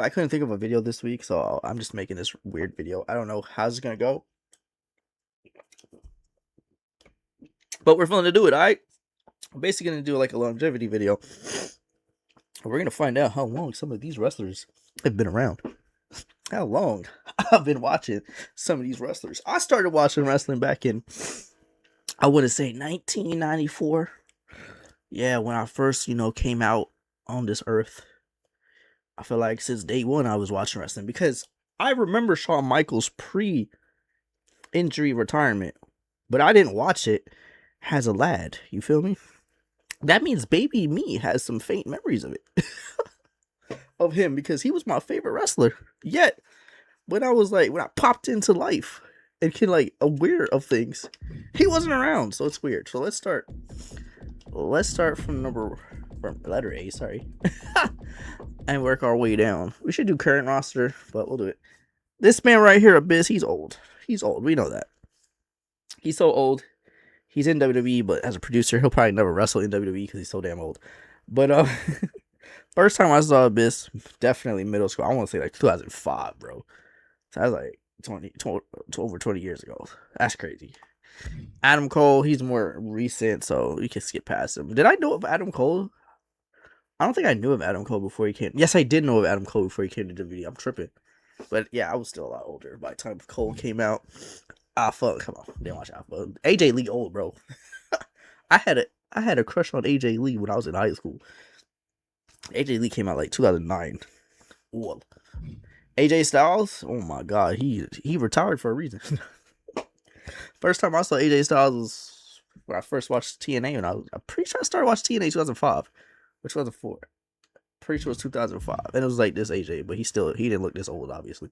I couldn't think of a video this week, so I'm just making this weird video. I don't know how's it gonna go, but we're going to do it. I'm basically gonna do like a longevity video. We're gonna find out how long some of these wrestlers have been around. How long I've been watching some of these wrestlers. I started watching wrestling back in, I want to say 1994. Yeah, when I first, came out on this earth. I feel like since day one I was watching wrestling because I remember Shawn Michaels pre-injury retirement, but I didn't watch it as a lad. You feel me? That means baby me has some faint memories of it. Of him because he was my favorite wrestler. Yet, when I popped into life and aware of things, he wasn't around, so it's weird. So let's start from letter A, sorry. And work our way down. We should do current roster, but we'll do it. This man right here, Abyss, he's old. He's old. We know that. He's so old. He's in WWE, but as a producer, he'll probably never wrestle in WWE because he's so damn old. But first time I saw Abyss, definitely middle school. I want to say like 2005, bro. So that was like 20 over 20 years ago. That's crazy. Adam Cole, he's more recent, so we can skip past him. Did I know of Adam Cole? I don't think I knew of Adam Cole before he came. Yes, I did know of Adam Cole before he came to WWE. I'm tripping. But yeah, I was still a lot older by the time Cole came out. Alpha, come on, didn't watch Alpha. AJ Lee old, bro. I had a crush on AJ Lee when I was in high school. AJ Lee came out like 2009. Well, AJ Styles, oh my god, he retired for a reason. First time I saw AJ Styles was when I first watched TNA, and I'm pretty sure I started watching TNA 2005, or 2004. Pretty sure it was 2005, and it was like this AJ, but he didn't look this old, obviously.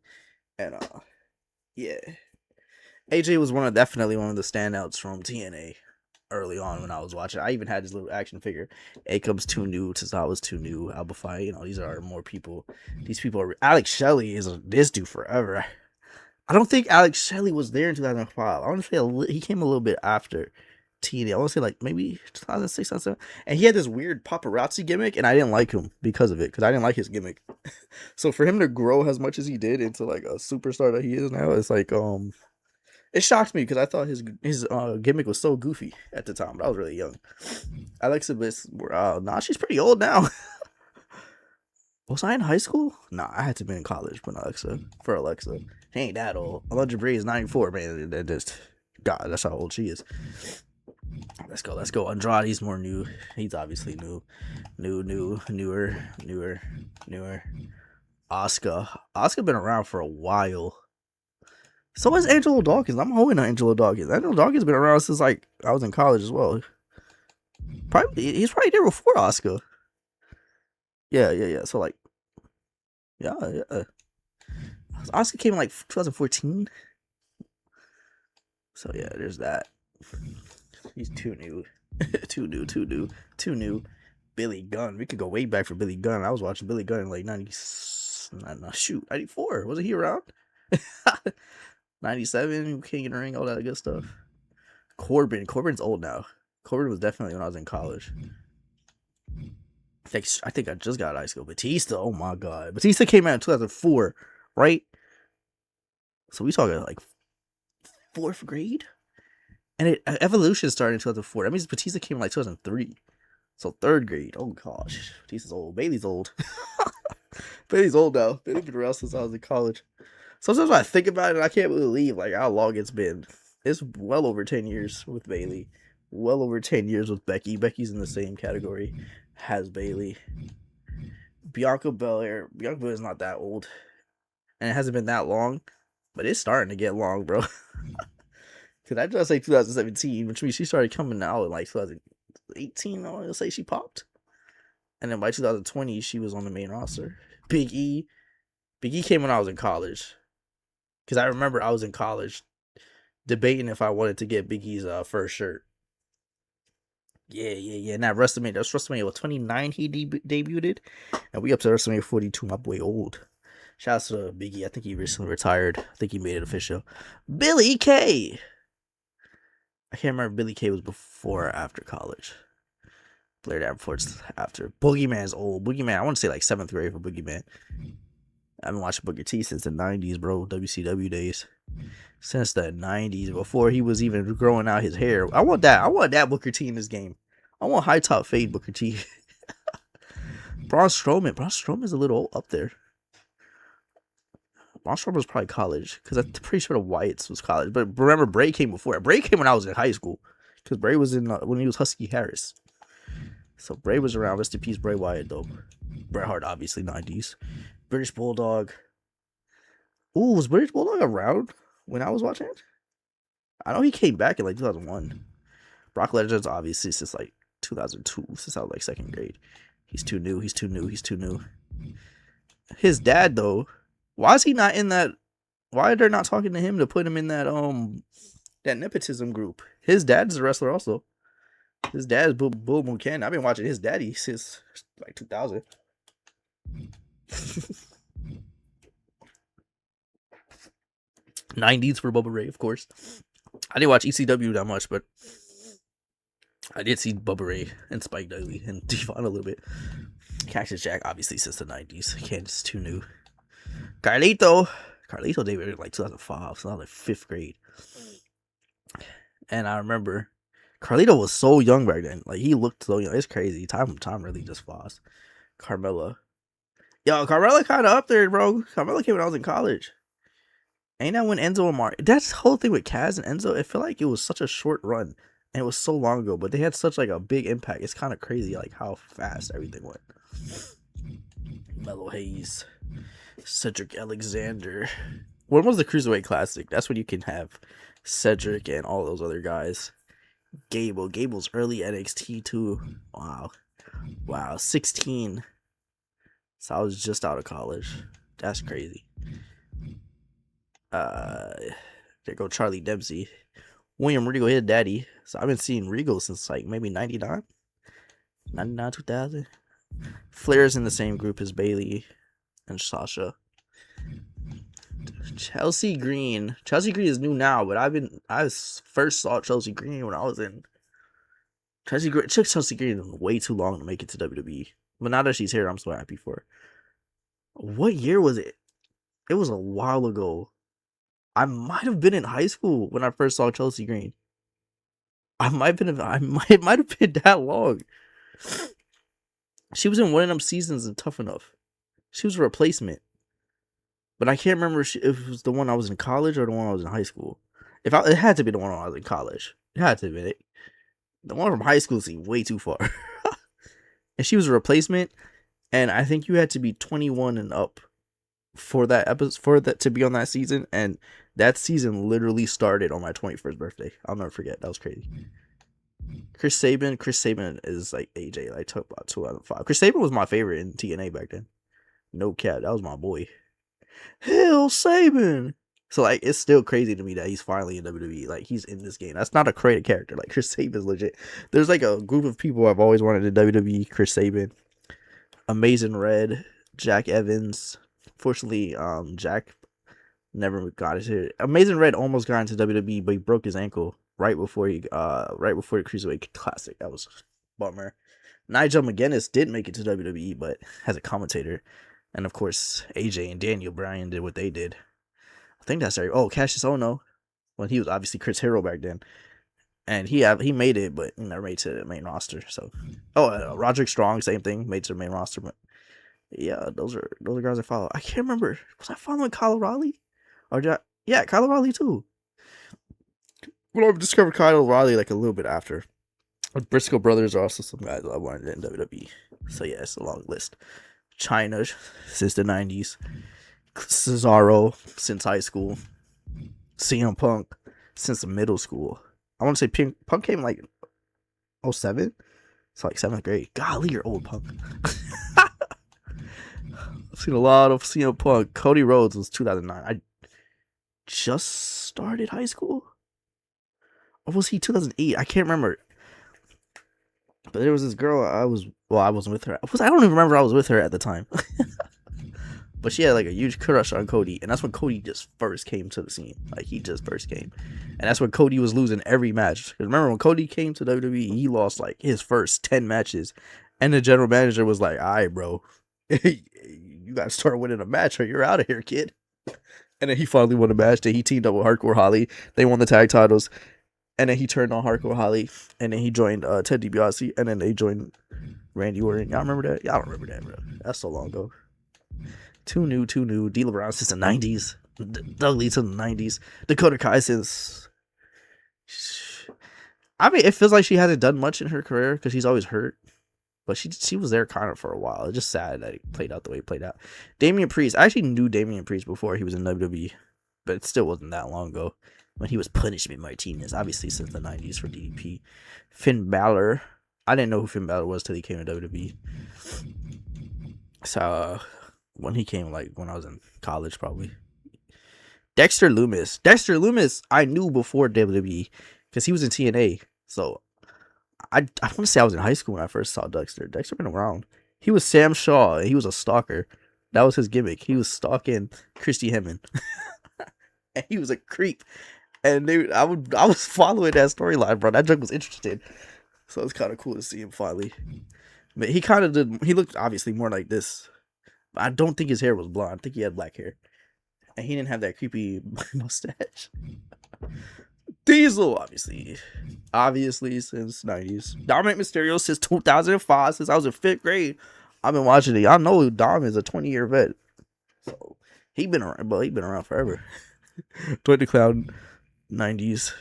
And yeah, AJ was definitely one of the standouts from TNA early on when I was watching. I even had this little action figure. Akum's too new, Tozawa's too new, Alba Fight. These are more people. These people are. Alex Shelley is this dude forever. I don't think Alex Shelley was there in 2005. I want to say he came a little bit after TNA. I want to say like maybe 2006, 2007. And he had this weird paparazzi gimmick, and I didn't like him because of it, because I didn't like his gimmick. So for him to grow as much as he did into like a superstar that he is now, it's like it shocked me because I thought his gimmick was so goofy at the time, but I was really young. Alexa Bliss, she's pretty old now. Was I in high school? Nah, I had to be in college for Alexa. She ain't that old. Alundra Brie is 94, man. God, that's how old she is. Let's go. Andrade's more new. He's obviously newer. Asuka been around for a while. So is Angelo Dawkins. I'm holding on Angelo Dawkins. Angelo Dawkins been around since like I was in college as well. He's probably there before Asuka. Yeah. So like, yeah. Asuka came in like 2014. So yeah, there's that. He's too new. too new. Billy Gunn. We could go way back for Billy Gunn. I was watching Billy Gunn in like 94. Wasn't he around? 97, King of the Ring, all that good stuff. Corbin's old now. Corbin was definitely when I was in college. I think I just got high school. Batista, oh my god. Batista came out in 2004, right? So we talking like 4th grade? And Evolution started in 2004. That means Batista came in like 2003. So 3rd grade. Oh gosh. Batista's old. Bailey's old. Bailey's old now. Bailey's been around since I was in college. Sometimes when I think about it, I can't believe like how long it's been. It's well over 10 years with Bailey. Well over 10 years with Becky. Becky's in the same category as Bailey. Bianca Belair is not that old. And it hasn't been that long. But it's starting to get long, bro. Because I just say 2017, which means she started coming out in like 2018, I want to say she popped. And then by 2020, she was on the main roster. Big E came when I was in college. Because I remember I was in college debating if I wanted to get Big E's first shirt. Yeah. And that's WrestleMania 29 he debuted. And we up to WrestleMania 42, my boy old. Shouts to Big E. I think he recently retired. I think he made it official. Billy Kay. I can't remember if Billy Kay was before or after college. Blair Davenport's after. Boogeyman's old. Boogeyman, I want to say like 7th grade for Boogeyman. I've been watching Booker T since the 90s, bro. WCW days. Since the 90s, before he was even growing out his hair. I want that Booker T in this game. I want high top fade Booker T. Braun Strowman's a little up there. Braun Strowman was probably college, because I'm pretty sure the Wyatts was college. But remember, Bray came before. Bray came when I was in high school, because Bray was in when he was Husky Harris. So Bray was around. Rest in peace, Bray Wyatt, though. Bret Hart, obviously, 90s. British Bulldog. Ooh, was British Bulldog around when I was watching it? I know he came back in like 2001. Brock Lesnar's obviously since like 2002, since I was like second grade. He's too new. His dad, though, why is he not in that? Why are they not talking to him to put him in that that nepotism group? His dad's a wrestler also. His dad is Bull Buchanan. I've been watching his daddy since like 2000. 90s for Bubba Ray, of course. I didn't watch ECW that much, but I did see Bubba Ray and Spike Dudley and Devon a little bit. Cactus Jack, obviously, since the 90s. Candace, too new. Carlito debuted in like 2005, so I was like 5th grade. And I remember Carlito was so young back then. Like, he looked so young. It's crazy. Time really just flies. Carmella. Yo, Carmella kind of up there, bro. Carmella came when I was in college. Ain't that when Enzo and Mark? That's the whole thing with Kaz and Enzo. It felt like it was such a short run. And it was so long ago. But they had such like a big impact. It's kind of crazy like how fast everything went. Mellow Hayes. Cedric Alexander. When was the Cruiserweight Classic? That's when you can have Cedric and all those other guys. Gable's early NXT too. Wow. 16. So I was just out of college. That's crazy. There go Charlie Dempsey. William Regal, his daddy. So I've been seeing Regal since like maybe 99, 2000. Flair's in the same group as Bailey and Sasha. Chelsea Green is new now, but I first saw Chelsea Green when I was in Chelsea Green. It took Chelsea Green way too long to make it to WWE, but now that she's here, I'm so happy for her. What year was it? It was a while ago. I might have been in high school when I first saw Chelsea Green. It might have been that long. She was in one of them seasons in Tough Enough. She was a replacement. But I can't remember if it was the one I was in college or the one I was in high school. It had to be the one I was in college. It had to be it. The one from high school seemed way too far. And she was a replacement. And I think you had to be 21 and up for that episode, for that to be on that season. And that season literally started on my 21st birthday. I'll never forget. That was crazy. Chris Sabin is like AJ. I took about 2005. Chris Sabin was my favorite in TNA back then. No cap. That was my boy. Hell Sabin. So like it's still crazy to me that he's finally in WWE. Like he's in this game. That's not a created character. Like Chris Sabin's legit. There's like a group of people I've always wanted in WWE. Chris Sabin, Amazing Red, Jack Evans. Fortunately, Jack never got it. Amazing Red almost got into WWE, but he broke his ankle right before the Cruiserweight Classic. That was a bummer. Nigel McGuinness did make it to WWE, but as a commentator. And of course, AJ and Daniel Bryan did what they did. I think that's right. Oh, Cassius Ohno. Well, he was obviously Chris Hero back then. And he made it, but he never made it to the main roster. So, Roderick Strong, same thing, made it to the main roster. But yeah, those are guys I follow. I can't remember. Was I following Kyle O'Reilly? Kyle O'Reilly too. Well, I've discovered Kyle O'Reilly like a little bit after. The Briscoe brothers are also some guys I wanted in WWE. So yeah, it's a long list. China since the 90s. Cesaro since high school. CM Punk since middle school. I want to say Punk came like 07. It's like 7th grade. Golly, you're old, Punk. I've seen a lot of CM Punk. Cody Rhodes was 2009. I just started high school. Or was he 2008? I can't remember. But there was this girl I wasn't with her. I don't even remember I was with her at the time. But she had like a huge crush on Cody. And that's when Cody just first came to the scene. Like he just first came. And that's when Cody was losing every match. Because remember when Cody came to WWE, he lost like his first 10 matches. And the general manager was like, all right, bro. You gotta start winning a match or you're out of here, kid. And then he finally won a match. Then he teamed up with Hardcore Holly. They won the tag titles. And then he turned on Hardcore Holly. And then he joined Ted DiBiase. And then they joined Randy Orton. Y'all remember that? Y'all don't remember that, bro. That's so long ago. Too new. D. LeBron since the 90s. Doug Lee since the 90s. Dakota Kai since... I mean, it feels like she hasn't done much in her career because she's always hurt. But she was there kind of for a while. It's just sad that it played out the way it played out. Damian Priest. I actually knew Damian Priest before he was in WWE. But it still wasn't that long ago. When he was Punishment Martinez. Obviously since the 90s for DDP. Finn Balor. I didn't know who Finn Balor was till he came to WWE. So, when he came, like, when I was in college, probably. Dexter Lumis. Dexter Lumis, I knew before WWE. Because he was in TNA. So, I want to say I was in high school when I first saw Dexter. Dexter been around. He was Sam Shaw. He was a stalker. That was his gimmick. He was stalking Christy Hemming. And he was a creep. And I was following that storyline, bro. That joke was interesting. So it's kind of cool to see him finally. But he kind of did. He looked obviously more like this. But I don't think his hair was blonde. I think he had black hair. And he didn't have that creepy mustache. Diesel, obviously since 90s. Dominic Mysterio since 2005, since I was in 5th grade. I've been watching it. Y'all know Dom is a 20-year vet. So he been around, but he been around forever. Dwight the Clown, 90s,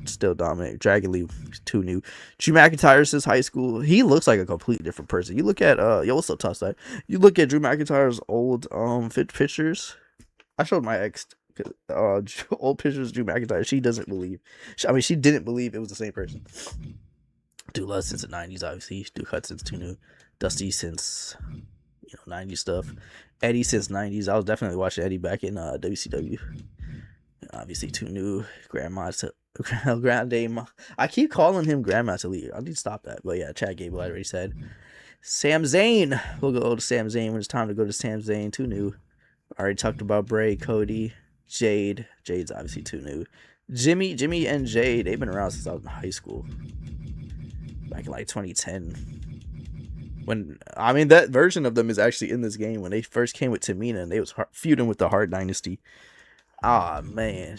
still Dominic. Dragon Lee, too new. Drew McIntyre since high school. He looks like a completely different person. You look at what's up, tough side? You look at Drew McIntyre's old pictures. I showed my ex old pictures of Drew McIntyre. She doesn't believe. She didn't believe it was the same person. Dude Love since the 90s, obviously. Duke Hudson's too new. Dusty since 90s stuff. Eddie since 90s. I was definitely watching Eddie back in WCW. Obviously too new. Grandma. I keep calling him Grandma to leave. I need to stop that. But yeah, Chad Gable, I already said. Sam Zayn. We'll go to Sam Zayn when it's time to go to Sam Zayn. Too new. Already talked about Bray, Cody, Jade. Jade's obviously too new. Jimmy and Jade, they've been around since I was in high school. Back in like 2010. That version of them is actually in this game. When they first came with Tamina and they was feuding with the Hart Dynasty. Ah, man.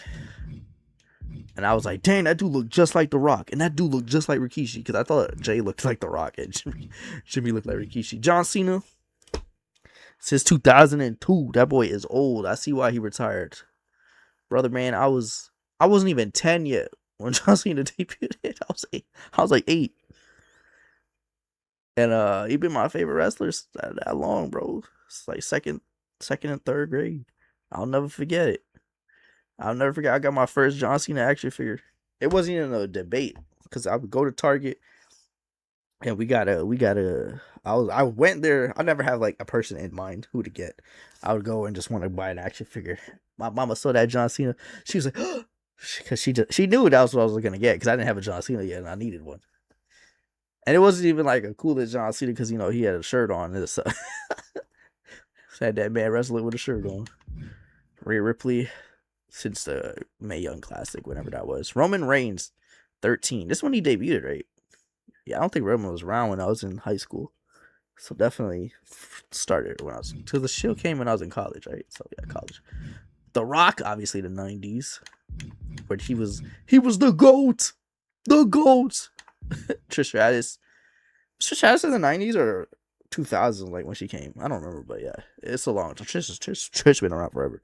And I was like, dang, that dude looked just like The Rock. And that dude looked just like Rikishi. Because I thought Jay looked like The Rock. And Jimmy looked like Rikishi. John Cena. Since 2002, that boy is old. I see why he retired. Brother, man, I wasn't even 10 yet when John Cena debuted. I was like 8. And he been my favorite wrestler that long, bro. It's like second and third grade. I'll never forget it. I'll never forget. I got my first John Cena action figure. It wasn't even a debate because I would go to Target. And I went there. I never have like a person in mind who to get. I would go and just want to buy an action figure. My mama saw that John Cena. She was like, because she knew that was what I was gonna get because I didn't have a John Cena yet and I needed one. And it wasn't even like a cool John Cena because he had a shirt on. This had that man wrestling with a shirt on. Rhea Ripley since the Mae Young Classic, whenever that was. Roman Reigns, 13. This one he debuted, right? Yeah, I don't think Roman was around when I was in high school. So definitely started when I was... Because the Shield came when I was in college, right? So yeah, college. The Rock, obviously the 90s. But he was the GOAT! The GOAT! Trish Stratus. Trish Stratus in the 90s or 2000s, like when she came? I don't remember, but yeah. It's so long. Trish been around forever.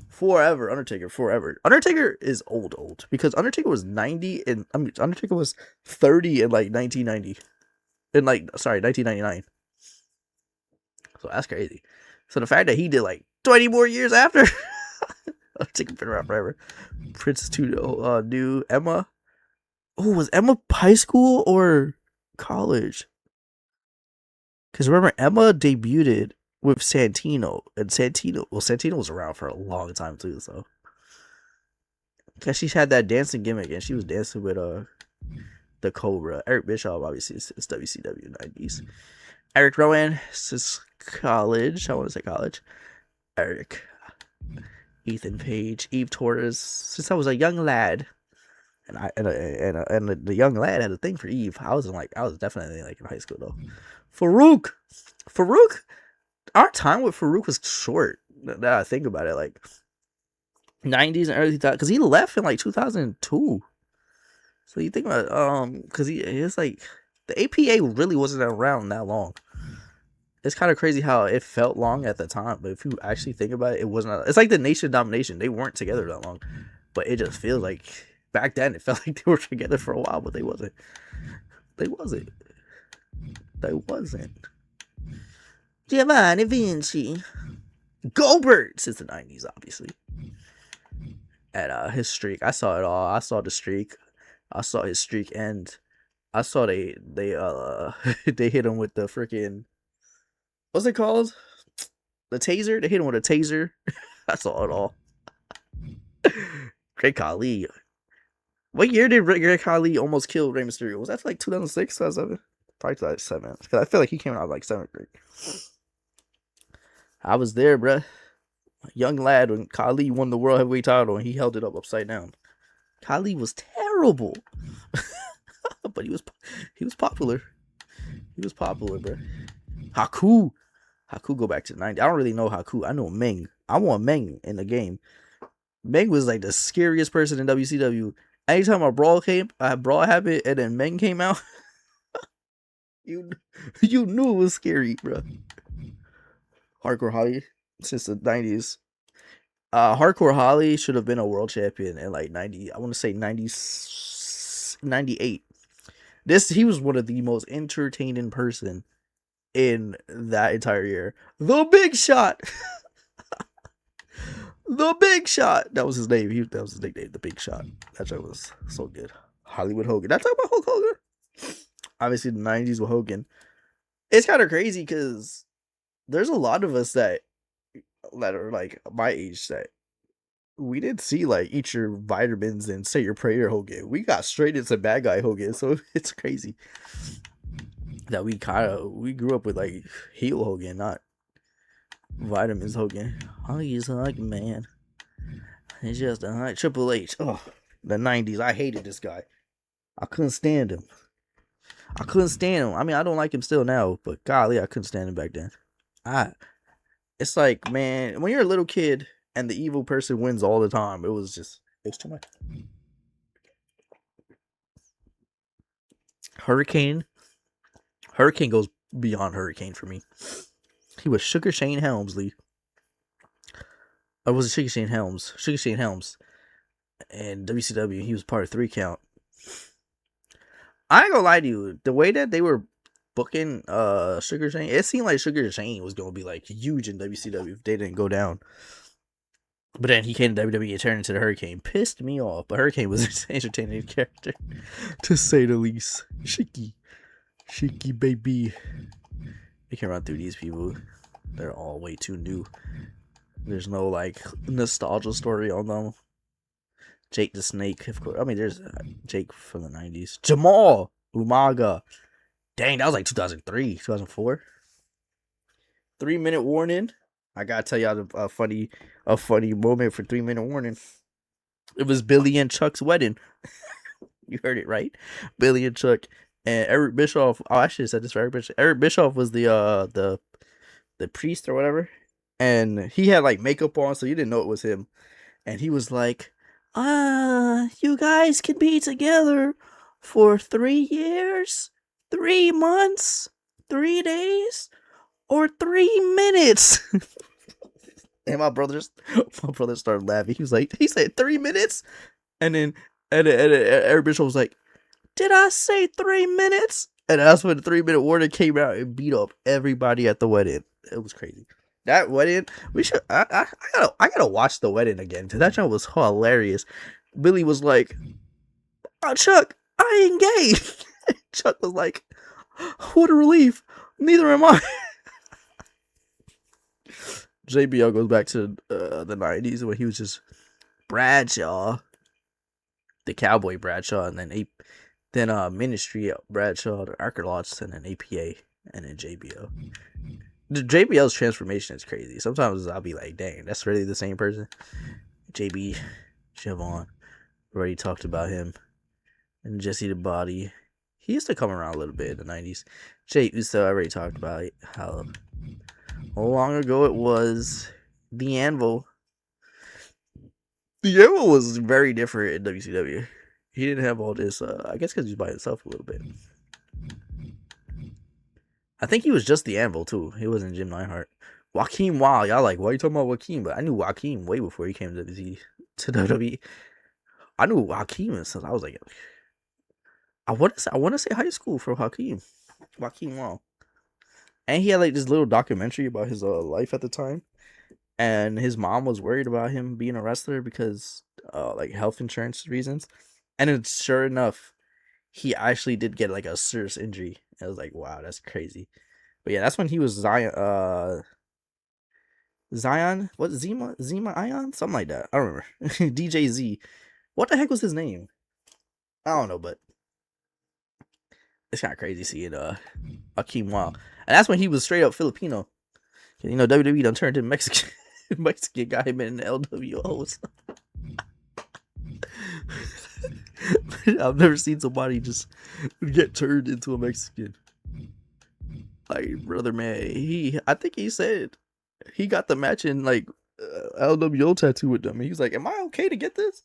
Forever. Undertaker, forever. Undertaker is old. Because Undertaker was 90 and... Undertaker was 30 in like 1990. 1999. So that's crazy. So the fact that he did like 20 more years after... Undertaker been around forever. Prince too new. Emma. Oh, was Emma high school or college? Because remember, Emma debuted with Santino. And Santino was around for a long time too, so. Because she had that dancing gimmick and she was dancing with the Cobra. Eric Bischoff, obviously, it's WCW 90s. Eric Rowan, since college. I want to say college. Eric. Ethan Page. Eve Torres, since I was a young lad. And the young lad had a thing for Eve. I was definitely like in high school though. Farouk. our time with Farouk was short. Now I think about it, like 90s and early 2000s, because he left in like 2002. So you think about because it's like the APA really wasn't around that long. It's kind of crazy how it felt long at the time, but if you actually think about it, it wasn't. It's like the Nation Domination; they weren't together that long, but it just feels like back then it felt like they were together for a while, but they wasn't. They wasn't. They wasn't. Giovanni Vinci, Goldberg since the 90s, obviously. At his streak, I saw it all. I saw the streak. I saw his streak end. I saw they they hit him with the freaking, what's it called? The taser. They hit him with a taser. I saw it all. Great Khali. What year did Great Khali almost kill Rey Mysterio? Was that like 2006, 2007? Probably 2007. Because I feel like he came out like 7th grade. I was there, bruh. A young lad when Khali won the World Heavyweight title and he held it up upside down. Khali was terrible. But he was popular. He was popular, bruh. Haku go back to the 90s. I don't really know Haku. I know Meng. I want Meng in the game. Meng was like the scariest person in WCW. Anytime a brawl happened and then Meng came out, you knew it was scary, bro. Hardcore Holly since the 90s. Hardcore Holly should have been a world champion in like 90. I want to say 98. He was one of the most entertaining person in that entire year. The Big Shot. The Big Shot. That was his name. That was his nickname. The Big Shot. That show was so good. Hollywood Hogan. Did I talk about Hulk Hogan? Obviously, the 90s with Hogan. It's kind of crazy because there's a lot of us that are like my age that we didn't see like eat your vitamins and say your prayer Hogan. We got straight into bad guy Hogan. So it's crazy that we grew up with like heel Hogan, not vitamins Hogan. Oh, he's like, man, it's just a Triple H. Oh, the 90s. I hated this guy. I couldn't stand him. I mean, I don't like him still now, but golly, I couldn't stand him back then. It's like, man, when you're a little kid and the evil person wins all the time, it was too much. Hurricane goes beyond Hurricane for me. He was Sugar Shane Helmsley. Or was it Sugar Shane Helms? Sugar Shane Helms. And WCW, he was part of 3 Count. I ain't gonna lie to you. The way that they were booking Sugar Shane, it seemed like Sugar Shane was gonna be like huge in WCW if they didn't go down. But then he came to WWE and turned into the Hurricane. Pissed me off. But Hurricane was an entertaining character, to say the least. Shaky baby. We can run through these people. They're all way too new. There's no like nostalgia story on them. Jake the Snake, of course. I mean, there's Jake from the 90s. Jamal Umaga. Dang, that was like 2003, 2004. 3-minute warning. I gotta tell y'all a funny moment for 3-minute warning. It was Billy and Chuck's wedding. You heard it right. Billy and Chuck and Eric Bischoff. Oh, I should have said this for Eric Bischoff. Eric Bischoff was the priest or whatever, and he had like makeup on, so you didn't know it was him. And he was like, you guys can be together for 3 years, 3 months, 3 days, or 3 minutes. And my brother started laughing. He said 3 minutes? And then Eric Bishop was like, did I say 3 minutes? And that's when the 3-minute warning came out and beat up everybody at the wedding. It was crazy. That wedding, I gotta watch the wedding again because that show was hilarious. Billy was like, "Oh, Chuck, I ain't gay." Chuck was like, "What a relief. Neither am I." JBL goes back to the 90s when he was just Bradshaw, the Cowboy Bradshaw, and then Ministry Bradshaw, the Archolots, and then APA, and then JBL. The JBL's transformation is crazy. Sometimes I'll be like, dang, that's really the same person. JB, Siobhan, already talked about him. And Jesse the Body. He used to come around a little bit in the 90s. Jay Uso, I already talked about how Long ago it was the Anvil. The Anvil was very different in WCW. He didn't have all this. I guess because he was by himself a little bit. I think he was just the Anvil too. He wasn't Jim Neidhart. Joaquin Wow, y'all like, why are you talking about Joaquin? But I knew Joaquin way before he came to WWE. I knew Joaquin since I was like, I want to say high school for Joaquin Wow. And he had like this little documentary about his life at the time. And his mom was worried about him being a wrestler because like health insurance reasons. And it's sure enough, he actually did get like a serious injury. I was like, wow, that's crazy. But yeah, that's when he was Zion, what, Zima Ion, something like that. I don't remember. DJ Z. What the heck was his name? I don't know, but it's kind of crazy seeing Akeem Wow. And that's when he was straight up Filipino. You know, WWE done turned him Mexican. Mexican got him in the LWOs. I've never seen somebody just get turned into a Mexican. Like, brother, man, I think he said he got the match in like LWO tattoo with them. He was like, "Am I okay to get this?"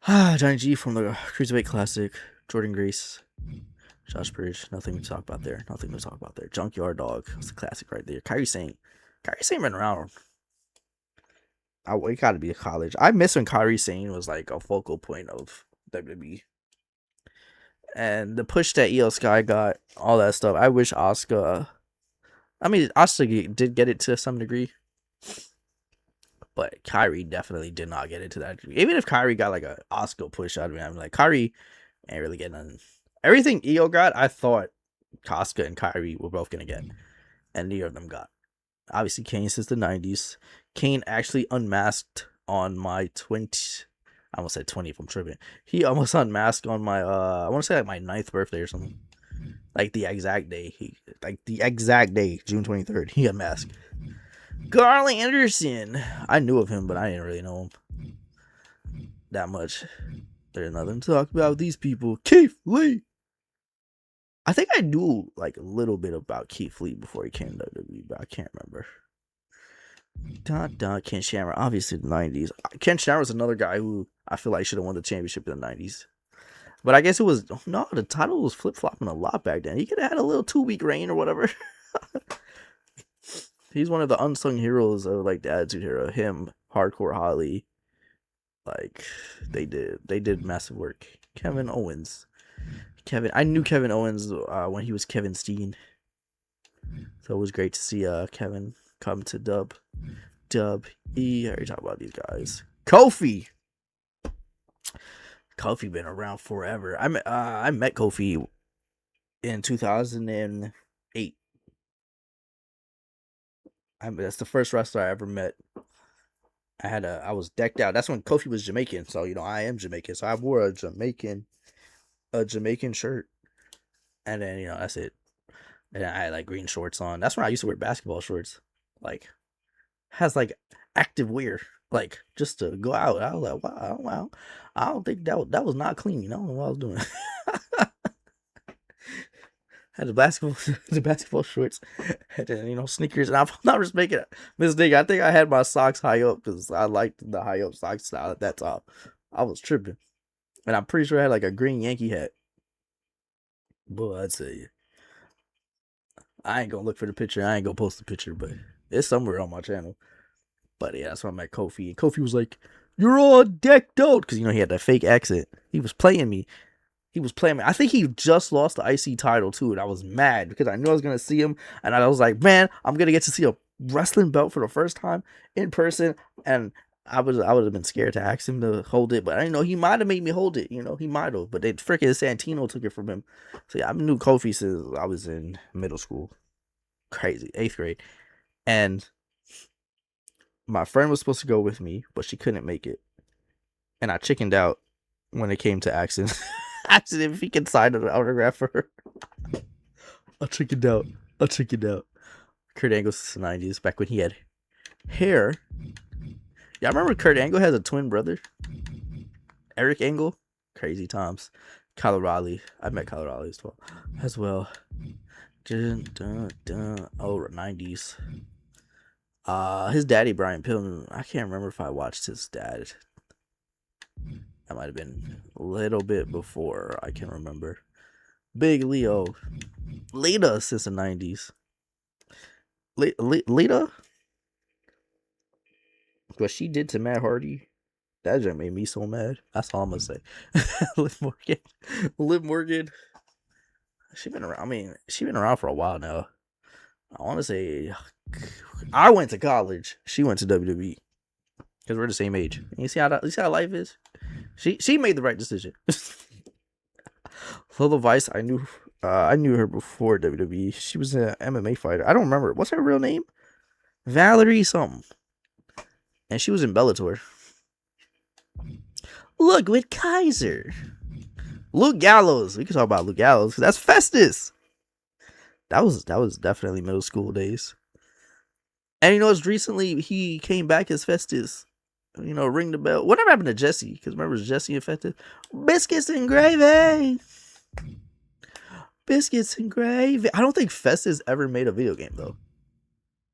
Johnny G from the Cruiserweight Classic, Jordan Grace, Josh Bridge. Nothing to talk about there. Junkyard Dog. That's a classic right there. Kyrie Sane been around. It got to be a college. I miss when Kyrie Sane was like a focal point of WWE. And the push that EO Sky got, all that stuff. I wish Asuka. I mean, Asuka did get it to some degree, but Kyrie definitely did not get it to that degree. Even if Kyrie got like a Asuka push out of me, I'm like, Kyrie ain't really getting nothing. Everything EO got, I thought Asuka and Kyrie were both gonna get, and neither of them got. Obviously, Kane since the 90s. Kane actually unmasked on my 20. I almost said 20 if I'm tripping. He almost unmasked on my I want to say like my 9th birthday or something. Like the exact day. June 23rd, he unmasked. Carl Anderson. I knew of him, but I didn't really know him that much. There's nothing to talk about with these people. Keith Lee. I think I knew like a little bit about Keith Lee before he came to WWE, but I can't remember. Ken Shamrock, obviously the 90s. Ken Shamrock was another guy who I feel like should have won the championship in the 90s. But I guess it was, no, the title was flip-flopping a lot back then. He could have had a little 2-week reign or whatever. He's one of the unsung heroes of like the Attitude Era. Him, Hardcore Holly. Like, they did massive work. Kevin Owens. I knew Kevin Owens when he was Kevin Steen. So it was great to see Kevin come to Dub E. I already talked about these guys. Kofi been around forever. I met Kofi in 2008. That's the first wrestler I ever met. I was decked out. That's when Kofi was Jamaican, so you know I am Jamaican. So I wore a Jamaican shirt, and then you know that's it. And I had like green shorts on. That's when I used to wear basketball shorts. Like, has like active wear, like just to go out. I was like, wow. I don't think that was not clean. I don't know what I was doing. Had the basketball shorts, and then sneakers. And I'm not just making a mistake. I think I had my socks high up because I liked the high up sock style at that time. I was tripping, and I'm pretty sure I had like a green Yankee hat. Boy, I'd tell you, I ain't gonna look for the picture. I ain't gonna post the picture, but it's somewhere on my channel. But yeah, that's when I met Kofi. And Kofi was like, "You're all decked out," because he had that fake accent. He was playing me. I think he just lost the IC title too, and I was mad because I knew I was gonna see him, and I was like, "Man, I'm gonna get to see a wrestling belt for the first time in person." And I would have been scared to ask him to hold it, but I didn't know he might have made me hold it. He might have, but they freaking Santino took it from him. So yeah, I knew Kofi since I was in middle school. Crazy, 8th grade, and my friend was supposed to go with me, but she couldn't make it, and I chickened out when it came to asking if he could sign an autograph for her. I chickened out. Kurt Angle since the 90s, back when he had hair. Yeah, I remember Kurt Angle has a twin brother, Eric Angle. Crazy times. Kyle O'Reilly. I met Kyle O'Reilly as well. Oh, 90s. His daddy, Brian Pillman. I can't remember if I watched his dad. That might have been a little bit before. I can remember. Big Leo. Lita since the 90s. Lita? What she did to Matt Hardy, that just made me so mad. That's all I'm gonna say. Liv Morgan. Liv Morgan. She been around. I mean, she been around for a while now. I want to say, I went to college. She went to WWE because we're the same age. You see how life is. She made the right decision. Lola Vice, I knew her before WWE. She was an MMA fighter. I don't remember. What's her real name? Valerie something. And she was in Bellator. Look with Kaiser. Luke Gallows. We can talk about Luke Gallows. That's Festus. That was definitely middle school days. And you know, it's recently he came back as Festus. You know, ring the bell. Whatever happened to Jesse? Because remember, Jesse and Festus? Biscuits and gravy. Biscuits and gravy. I don't think Festus ever made a video game though.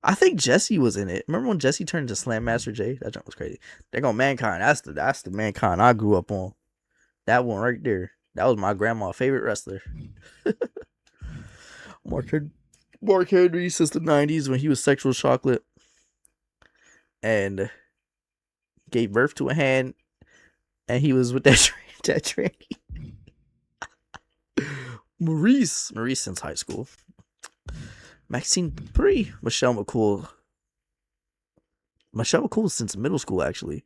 I think Jesse was in it. Remember when Jesse turned to Slam Master J? That jump was crazy. They go Mankind. That's the Mankind I grew up on. That one right there. That was my grandma's favorite wrestler. Mark Henry since the 90s when he was Sexual Chocolate and gave birth to a hand, and he was with that tranny. Maurice since high school. Maxine Dupree. Michelle McCool since middle school, actually.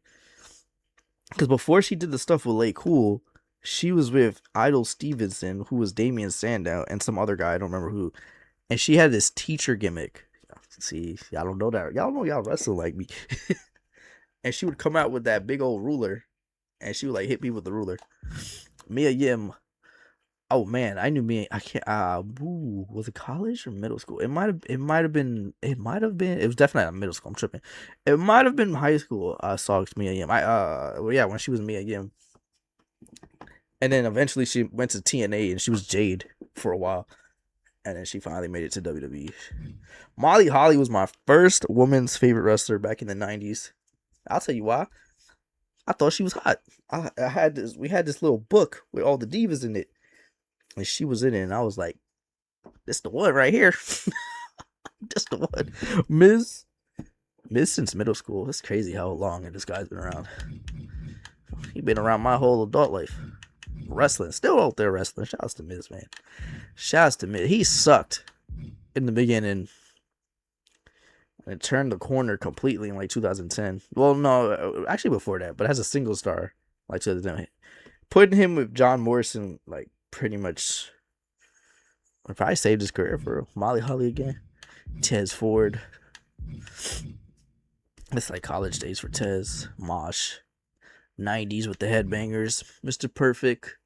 Because before she did the stuff with Lay Cool, she was with Idol Stevenson, who was Damian Sandow, and some other guy, I don't remember who. And she had this teacher gimmick. See, y'all don't know that. Y'all know y'all wrestle like me. And she would come out with that big old ruler, and she would like hit me with the ruler. Mia Yim. Oh man, I knew me. I can't. Was it college or middle school? It might have been. It was definitely not middle school. I'm tripping. It might have been high school. I saw Mia Yim. When she was Mia Yim. And then eventually she went to TNA and she was Jade for a while. And then she finally made it to WWE. Molly Holly was my first woman's favorite wrestler back in the 90s. I'll tell you why. I thought she was hot. We had this little book with all the divas in it. And she was in it, and I was like, this the one right here. Just the one. Miz since middle school. It's crazy how long this guy's been around. He been around my whole adult life. Wrestling. Still out there wrestling. Shouts to Miz, man. Shouts to Miz. He sucked in the beginning. And it turned the corner completely in like 2010. Well, no, actually before that, but as a single star, like 2010. Putting him with John Morrison, like, pretty much probably saved his career for Molly Holly again. Tez Ford. It's like college days for Tez. Mosh. 90s with the headbangers. Mr. Perfect.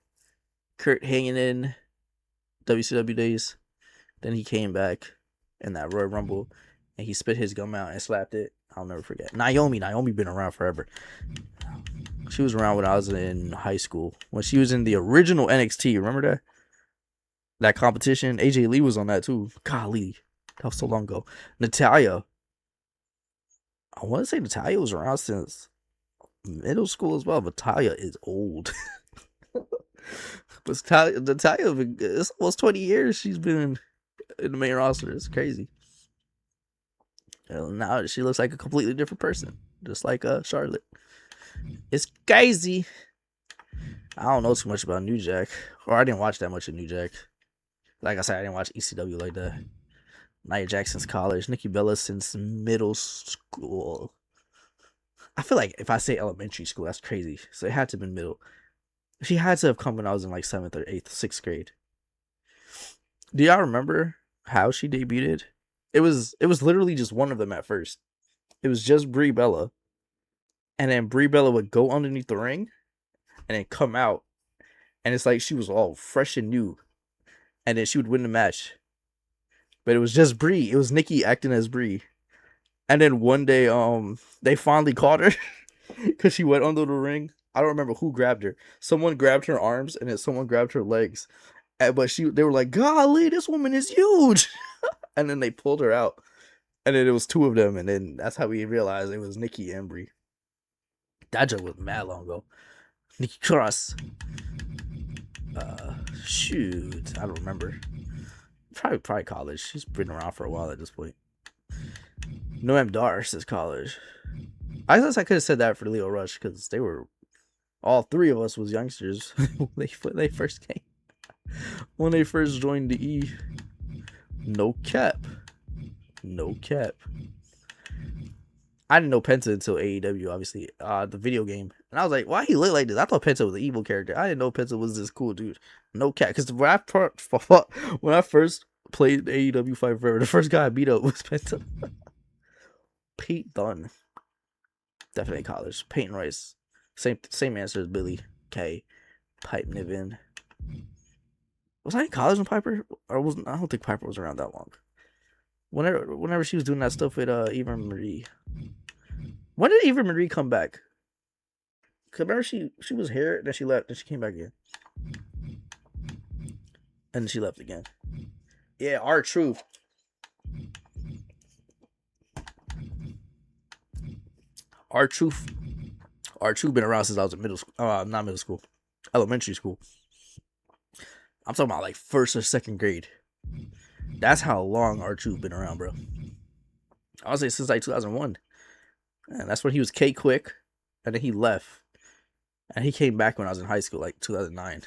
Kurt hanging in. WCW days. Then he came back in that Royal Rumble and he spit his gum out and slapped it. I'll never forget. Naomi been around forever. She was around when I was in high school. When she was in the original NXT. Remember that? That competition? AJ Lee was on that too. Golly. That was so long ago. Natalya. I want to say Natalya was around since middle school as well. But Natalya is old. But Natalya, it's almost 20 years she's been in the main roster. It's crazy. And now she looks like a completely different person. Just like Charlotte. It's crazy. I don't know too much about New Jack. Or I didn't watch that much of New Jack. Like I said, I didn't watch ECW like that. Nia Jax since college. Nikki Bella since middle school. I feel like if I say elementary school, that's crazy. So it had to have been middle. She had to have come when I was in like 7th or 8th, 6th grade. Do y'all remember how she debuted? It was literally just one of them at first. It was just Brie Bella. And then Brie Bella would go underneath the ring and then come out. And it's like she was all fresh and new. And then she would win the match. But it was just Brie. It was Nikki acting as Brie. And then one day, they finally caught her. Because she went under the ring. I don't remember who grabbed her. Someone grabbed her arms and then someone grabbed her legs. But they were like, golly, this woman is huge. And then they pulled her out. And then it was two of them. And then that's how we realized it was Nikki and Brie. That joke was mad long ago. Nikki Cross. Shoot. I don't remember. Probably college. She's been around for a while at this point. Noam Dar says college. I guess I could have said that for Leo Rush because they were all three of us was youngsters when they first came. When they first joined the E. No cap. I didn't know Penta until AEW, obviously, the video game. And I was like, why he look like this? I thought Penta was an evil character. I didn't know Penta was this cool dude. No cap. Because when I first played AEW Fight Forever, the first guy I beat up was Penta. Pete Dunne. Definitely college. Peyton Royce. Same answer as Billy K. Pipe Niven. Was I in college when Piper? Or wasn't? I don't think Piper was around that long. Whenever she was doing that stuff with Eva Marie. When did Eva Marie come back? Cause remember she was here, then she left, then she came back again. And then she left again. Yeah, R-Truth. R-Truth been around since I was in middle school. Not middle school. Elementary school. I'm talking about like first or second grade. That's how long R-Truth been around, bro. I would say since like 2001. And that's when he was K-Quick. And then he left. And he came back when I was in high school, like 2009.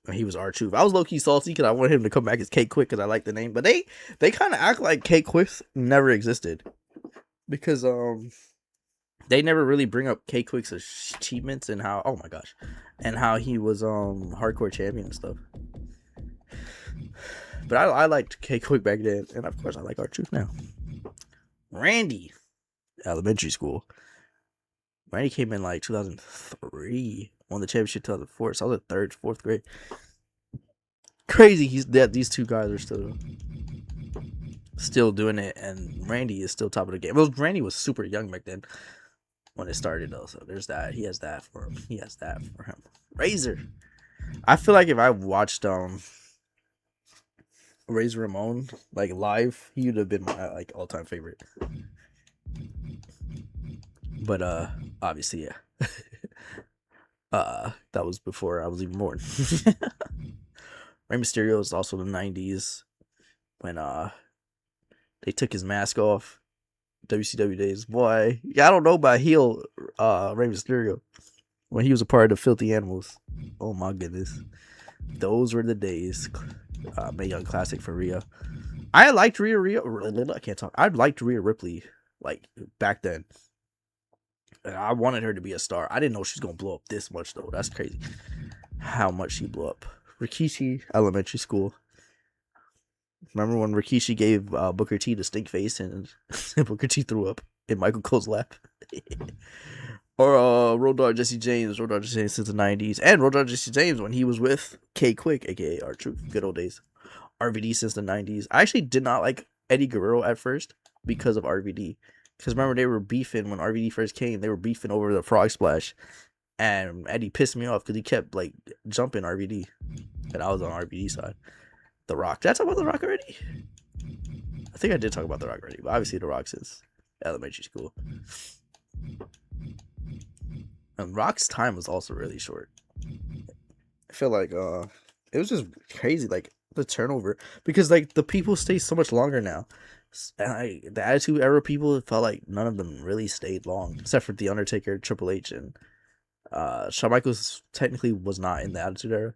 And he was R-Truth. I was low-key salty because I wanted him to come back as K-Quick because I like the name. But they kind of act like K-Quick never existed. Because they never really bring up K-Quick's achievements and how, oh my gosh, and how he was hardcore champion and stuff. But I liked K-Quick back then, and of course I like R-Truth now. Randy, elementary school. Randy came in like 2003, won the championship 2004, so I was in third, fourth grade. Crazy, he's dead. These two guys are still doing it, and Randy is still top of the game. Well, Randy was super young back then when it started, though, so there's that. He has that for him. Razor. I feel like if I watched Razor Ramon like live, he would have been my like all-time favorite. But obviously, yeah. That was before I was even born. Rey Mysterio is also the 90s when they took his mask off. WCW days, boy. Yeah, I don't know about heel Rey Mysterio when he was a part of the Filthy Animals. Oh my goodness, those were the days. Mae Young Classic for Rhea. I liked Rhea. I can't talk. I liked Rhea Ripley like back then. I wanted her to be a star. I didn't know she was gonna blow up this much though. That's crazy. How much she blew up. Rikishi, elementary school. Remember when Rikishi gave Booker T the stink face and Booker T threw up in Michael Cole's lap? Or Road Dogg Jesse James. Road Dogg Jesse James since the 90s. And Road Dogg Jesse James when he was with K-Quick, aka R-Truth. Good old days. RVD since the 90s. I actually did not like Eddie Guerrero at first because of RVD. Because remember, they were beefing when RVD first came. They were beefing over the frog splash. And Eddie pissed me off because he kept like jumping RVD. And I was on RVD side. The Rock. Did I talk about The Rock already? I think I did talk about The Rock already. But obviously The Rock since elementary school. And Rock's time was also really short. I feel like it was just crazy, like the turnover. Because like the people stay so much longer now. And the Attitude Era people, it felt like none of them really stayed long. Except for The Undertaker, Triple H, and Shawn Michaels technically was not in the Attitude Era.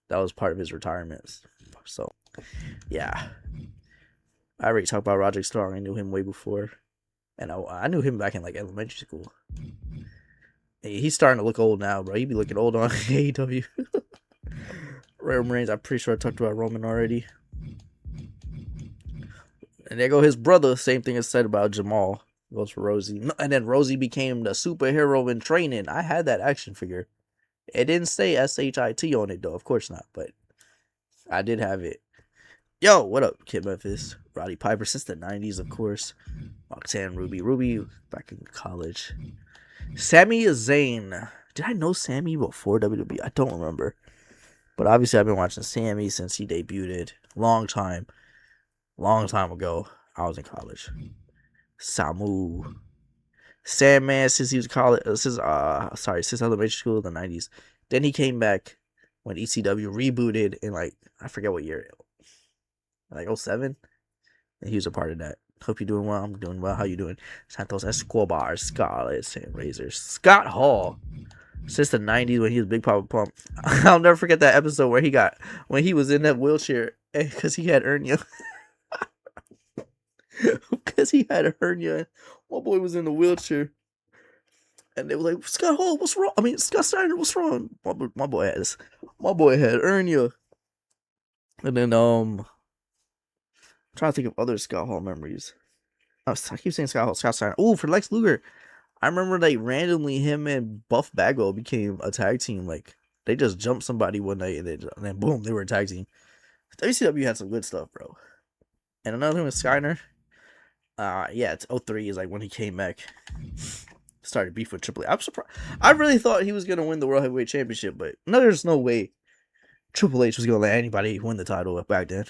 That was part of his retirement. So, yeah. I already talked about Roderick Strong. I knew him way before. And I knew him back in like elementary school. He's starting to look old now, bro. He be looking old on AEW. Roman Reigns, I'm pretty sure I talked about Roman already. And there go his brother. Same thing is said about Jamal. Goes for Rosie. And then Rosie became the superhero in training. I had that action figure. It didn't say SHIT on it, though. Of course not. But I did have it. Yo, what up, Kid Memphis? Roddy Piper since the 90s, of course. Roxanne Ruby. Ruby back in college. Sami Zayn. Did I know Sami before WWE? I don't remember. But obviously, I've been watching Sammy since he debuted. Long time ago. I was in college. Samu. Sandman since he was college. Since elementary school in the 90s. Then he came back when ECW rebooted in like I forget what year, like 07. And he was a part of that. Hope you're doing well. I'm doing well. How you doing? Santos Escobar, Scarlett, and Razor. Scott Hall. Since the 90s when he was Big Papa Pump. I'll never forget that episode when he was in that wheelchair because he had hernia. Because he had a hernia. My boy was in the wheelchair. And they were like, Scott Hall, what's wrong? I mean, Scott Steiner, what's wrong? My boy had hernia. And then I'm trying to think of other Scott Hall memories. I keep saying Scott Steiner. Oh, for Lex Luger. I remember like randomly him and Buff Bagwell became a tag team. Like they just jumped somebody one night and then boom, they were a tag team. WCW had some good stuff, bro. And another thing with Steiner. Yeah, it's 03 is like when he came back. Started beef with Triple H. I'm surprised. I really thought he was gonna win the World Heavyweight Championship, but no, there's no way Triple H was gonna let anybody win the title back then.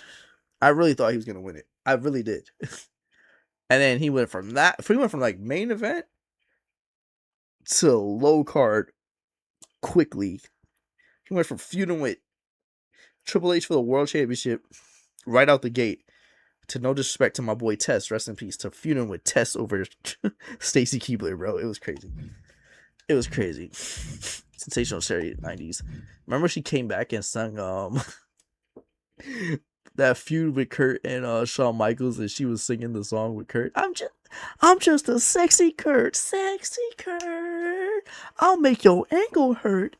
I really thought he was gonna win it. I really did. And then he went from like main event to low card quickly. He went from feuding with Triple H for the World Championship right out the gate to no disrespect to my boy Test, rest in peace, to feuding with Test over Stacy Keibler, bro. It was crazy. Sensational Sherry 90s. Remember she came back and sung that feud with Kurt and Shawn Michaels, and she was singing the song with Kurt. I'm just a sexy Kurt. I'll make your ankle hurt.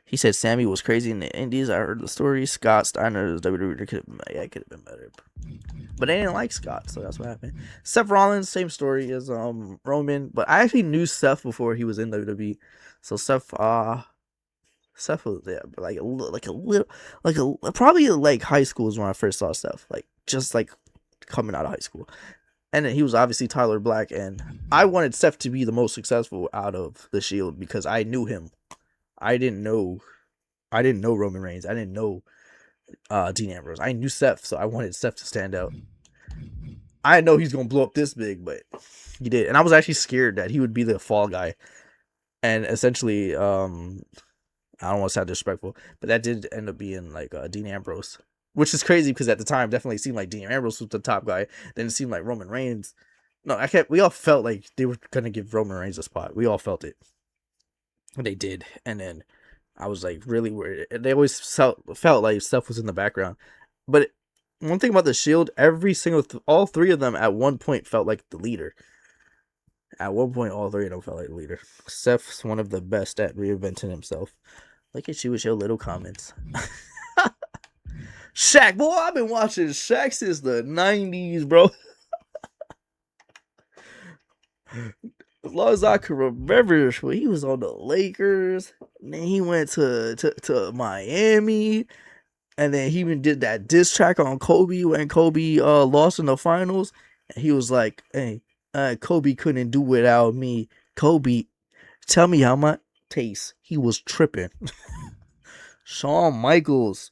He said Sammy was crazy in the Indies. I heard the story. Scott Steiner's WWE could have been better. But they didn't like Scott, so that's what happened. Seth Rollins, same story as Roman, but I actually knew Seth before he was in WWE. So Seth was there, probably like high school is when I first saw Seth, like just like coming out of high school. And then he was obviously Tyler Black, and I wanted Seth to be the most successful out of the Shield because I knew him. I didn't know Roman Reigns. I didn't know Dean Ambrose. I knew Seth, so I wanted Seth to stand out. I know he's gonna blow up this big, but he did, and I was actually scared that he would be the fall guy. And essentially, I don't want to sound disrespectful, but that did end up being like Dean Ambrose, which is crazy because at the time, definitely seemed like Dean Ambrose was the top guy. Then it seemed like Roman Reigns. No, we all felt like they were gonna give Roman Reigns a spot. We all felt it. They did, and then I was like really worried. They always felt like stuff was in the background. But one thing about the Shield, all three of them at one point felt like the leader. At one point, all three of them felt like the leader. Seth's one of the best at reinventing himself. Look at you with your little comments. Shaq, boy, I've been watching Shaq since the 90s, bro. As long as I can remember, he was on the Lakers, and then he went to Miami, and then he even did that diss track on Kobe when Kobe lost in the finals, and he was like, hey, Kobe couldn't do without me. Kobe, tell me how much taste. He was tripping. Shawn Michaels,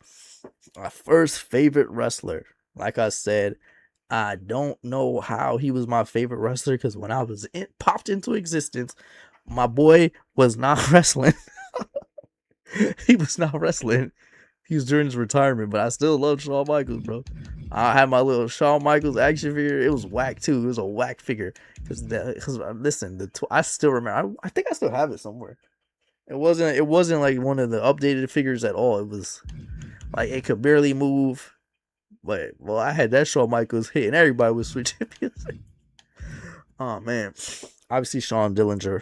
my first favorite wrestler. Like I said, I don't know how he was my favorite wrestler because when I was popped into existence, my boy was not wrestling. He was not wrestling. He was during his retirement, but I still love Shawn Michaels, bro. I had my little Shawn Michaels action figure. It was whack too. It was a whack figure because listen, I still remember. I think I still have it somewhere. It wasn't like one of the updated figures at all. It was like it could barely move. But well, I had that Shawn Michaels hit, and everybody was switching music. Oh man, obviously Sean Dillinger.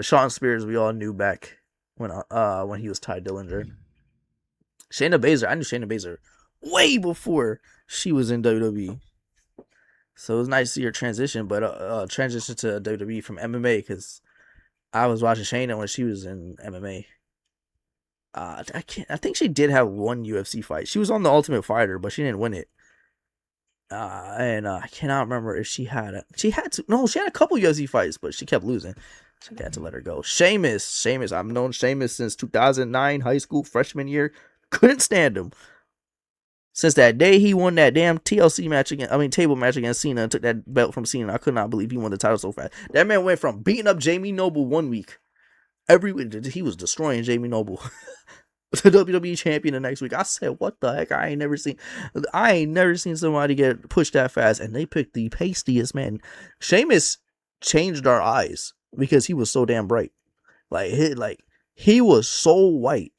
Sean Spears, we all knew back when he was Ty Dillinger. Shayna Baszler, I knew Shayna Baszler way before she was in WWE. So it was nice to see her transition, but transition to WWE from MMA because I was watching Shayna when she was in MMA. I think she did have one UFC fight. She was on the Ultimate Fighter, but she didn't win it. And I cannot remember if she had a couple UFC fights, but she kept losing. So they had to let her go. Sheamus. I've known Sheamus since 2009, high school, freshman year. Couldn't stand him. Since that day he won that damn TLC match table match against Cena and took that belt from Cena, I could not believe he won the title so fast. That man went from beating up Jamie Noble 1 week. Every week, he was destroying Jamie Noble. The WWE champion the next week. I said, what the heck? I ain't never seen somebody get pushed that fast. And they picked the pastiest man. Sheamus changed our eyes because he was so damn bright. He was so white.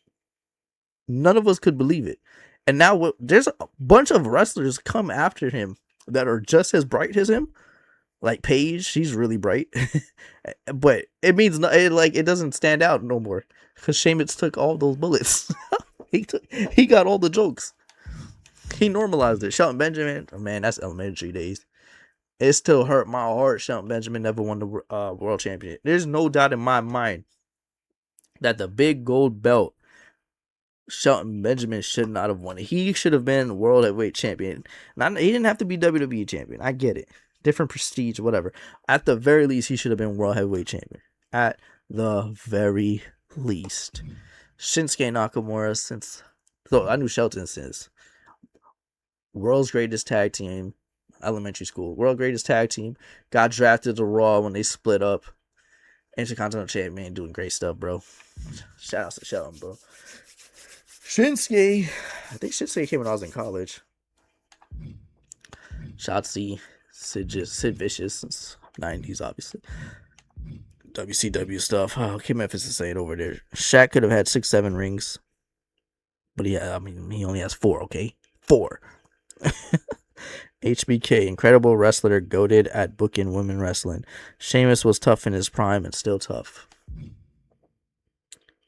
None of us could believe it. And now there's a bunch of wrestlers come after him that are just as bright as him. Like Paige, she's really bright. But it means it doesn't stand out no more. Because Sheamus took all those bullets. He got all the jokes. He normalized it. Shelton Benjamin, oh man, that's elementary days. It still hurt my heart. Shelton Benjamin never won the world championship. There's no doubt in my mind that the big gold belt Shelton Benjamin should not have won it. He should have been world heavyweight champion. He didn't have to be WWE champion. I get it. Different prestige, whatever. At the very least, he should have been world heavyweight champion. At the very least. Shinsuke Nakamura I knew Shelton since world's greatest tag team, elementary school. World greatest tag team. Got drafted to Raw when they split up. Intercontinental champion, doing great stuff, bro. Shout out to Shelton, bro. Shinsuke. I think Shinsuke came when I was in college. Shotzi. Sid Vicious since 90s, obviously. WCW stuff. Oh, Kim Memphis is saying over there. Shaq could have had 6-7 rings. But he only has 4, okay? 4. HBK, incredible wrestler, goated at booking women wrestling. Sheamus was tough in his prime and still tough.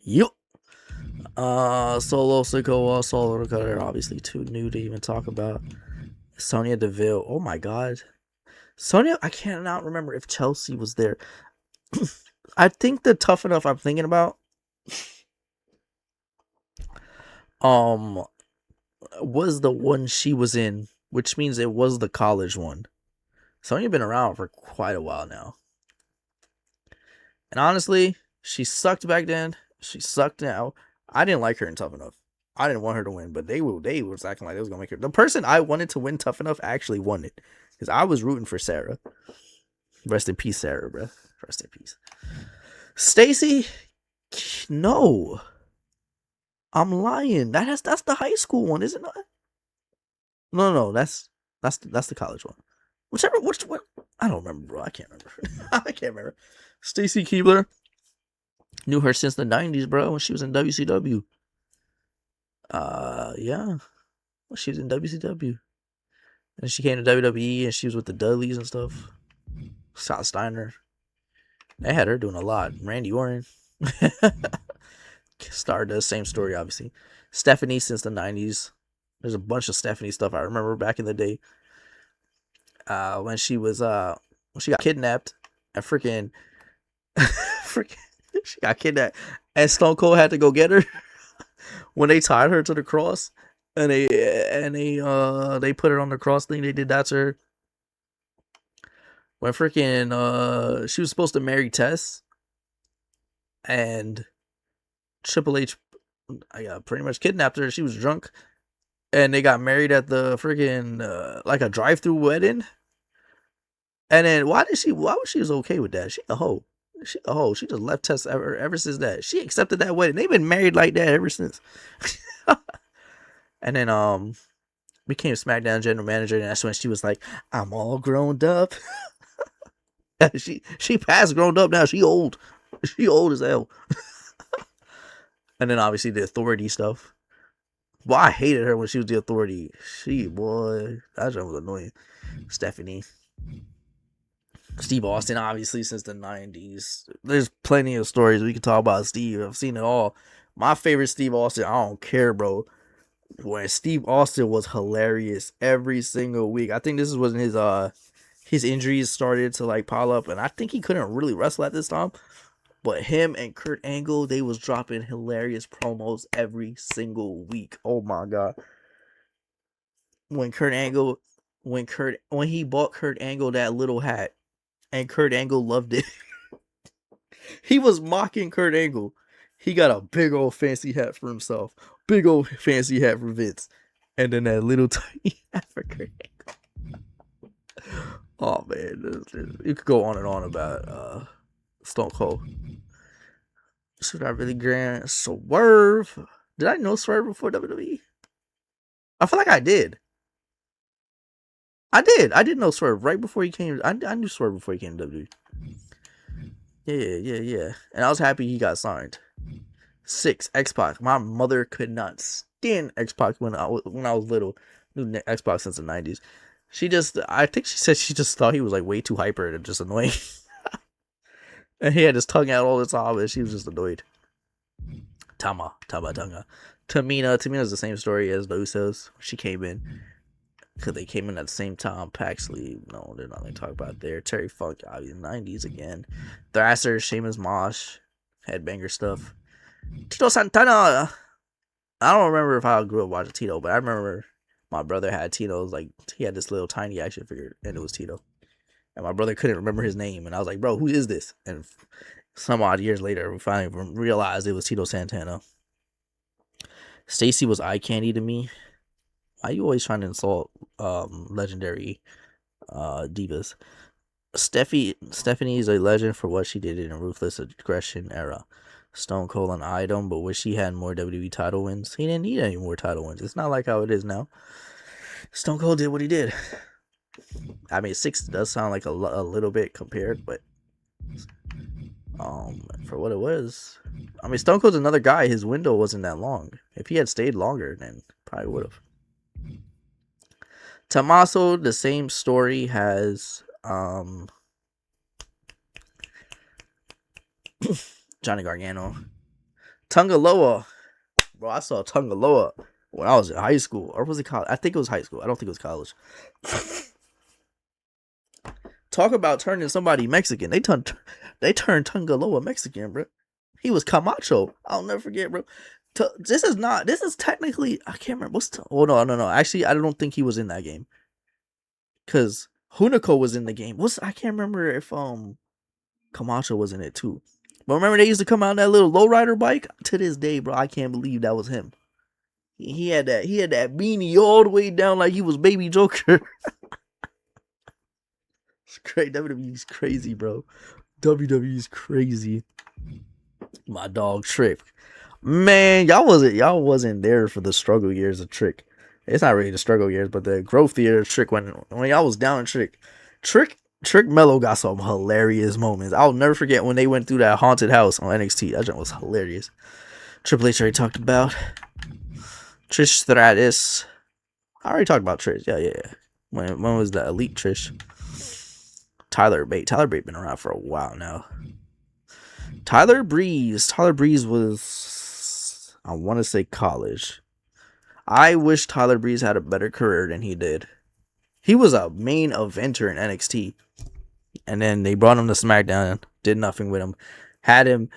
Yup. Solo Sikoa, Solo Cutter, obviously too new to even talk about. Sonya Deville. Oh my god. Sonya, I cannot remember if Chelsea was there. I think the Tough Enough I'm thinking about was the one she was in, which means it was the college one. Sonya been around for quite a while now. And honestly, she sucked back then. She sucked now. I didn't like her in Tough Enough. I didn't want her to win, but they was acting like they was gonna make her. The person I wanted to win Tough Enough actually won it. Because I was rooting for Sarah. Rest in peace, Sarah, bro. Rest in peace. Stacy? No. I'm lying. That's the high school one, isn't it? No, that's the college one. Which I don't remember, bro. I can't remember. Stacy Keibler. Knew her since the 90s, bro, when she was in WCW. Yeah. Well, she was in WCW. And she came to WWE and she was with the Dudleys and stuff. Scott Steiner. They had her doing a lot. Randy Orton. Stardust, same story, obviously. Stephanie since the 90s. There's a bunch of Stephanie stuff I remember back in the day. When she got kidnapped and freaking she got kidnapped and Stone Cold had to go get her when they tied her to the cross and they put her on the cross thing. They did that to her when freaking she was supposed to marry Tess and Triple H pretty much kidnapped her. She was drunk and they got married at the freaking like a drive-through wedding. And then why was she okay with that? She a hoe. She just left Tess ever since that. She accepted that wedding. They've been married like that ever since. And then became SmackDown general manager, and that's when she was like, I'm all grown up. she past grown up now. She old. She old as hell. And then obviously the Authority stuff. Well, I hated her when she was the Authority. That was annoying. Stephanie. Steve Austin, obviously, since the 90s. There's plenty of stories we can talk about Steve. I've seen it all. My favorite Steve Austin, I don't care, bro. When Steve Austin was hilarious every single week. I think this is when his injuries started to like pile up, and I think he couldn't really wrestle at this time. But him and Kurt Angle, they was dropping hilarious promos every single week. Oh my god. When he bought Kurt Angle that little hat, and Kurt Angle loved it. He was mocking Kurt Angle. He got a big old fancy hat for himself. Big old fancy hat for Vince. And then that little tiny hat for Kurt Angle. Oh, man. You could go on and on about Stone Cold. Should I really grant Swerve? Did I know Swerve before WWE? I feel like I did. I did know Swerve right before he came. I knew Swerve before he came to WWE. Yeah. And I was happy he got signed. 6, X-Pac. My mother could not stand X-Pac when I was little. I knew X-Pac since the 90s. I think she said she just thought he was like way too hyper and just annoying. And he had his tongue out all the time and she was just annoyed. Tama Tonga. Tamina's the same story as the Usos. She came in. Because they came in at the same time. Paxley, no, they're not going to talk about there. Terry Funk, obviously, 90s again. Thrasher, Sheamus Mosh, headbanger stuff. Tito Santana. I don't remember if I grew up watching Tito, but I remember my brother had Tito's, like, he had this little tiny action figure, and it was Tito. And my brother couldn't remember his name, and I was like, bro, who is this? And some odd years later, we finally realized it was Tito Santana. Stacy was eye candy to me. Why are you always trying to insult legendary divas? Stephanie is a legend for what she did in a Ruthless Aggression era. Stone Cold an item, but wish he had more WWE title wins. He didn't need any more title wins. It's not like how it is now. Stone Cold did what he did. I mean, 6 does sound like a little bit compared, but for what it was, I mean, Stone Cold's another guy. His window wasn't that long. If he had stayed longer, then probably would have. Tommaso, the same story, has Johnny Gargano. Tungaloa. Bro, I saw Tungaloa when I was in high school. Or was it college? I think it was high school. I don't think it was college. Talk about turning somebody Mexican. They turned Tungaloa Mexican, bro. He was Camacho. I'll never forget, bro. This is technically, I can't remember. No. Actually, I don't think he was in that game. Because Hunico was in the game. I can't remember if Camacho was in it too. But remember they used to come out on that little lowrider bike? To this day, bro, I can't believe that was him. He had that beanie all the way down like he was Baby Joker. It's great. WWE's crazy, bro. WWE's crazy. My dog Trick. Man, y'all wasn't there for the struggle years of Trick. It's not really the struggle years, but the growth years Trick when y'all was down in Trick Mello got some hilarious moments. I'll never forget when they went through that haunted house on NXT. That joint was hilarious. Triple H already talked about. Trish Stratus. I already talked about Trish. Yeah. When was the Elite Trish? Tyler Bate. Tyler Bate been around for a while now. Tyler Breeze. Tyler Breeze was, I want to say, college. I wish Tyler Breeze had a better career than he did. He was a main eventer in NXT. And then they brought him to SmackDown. Did nothing with him. Had him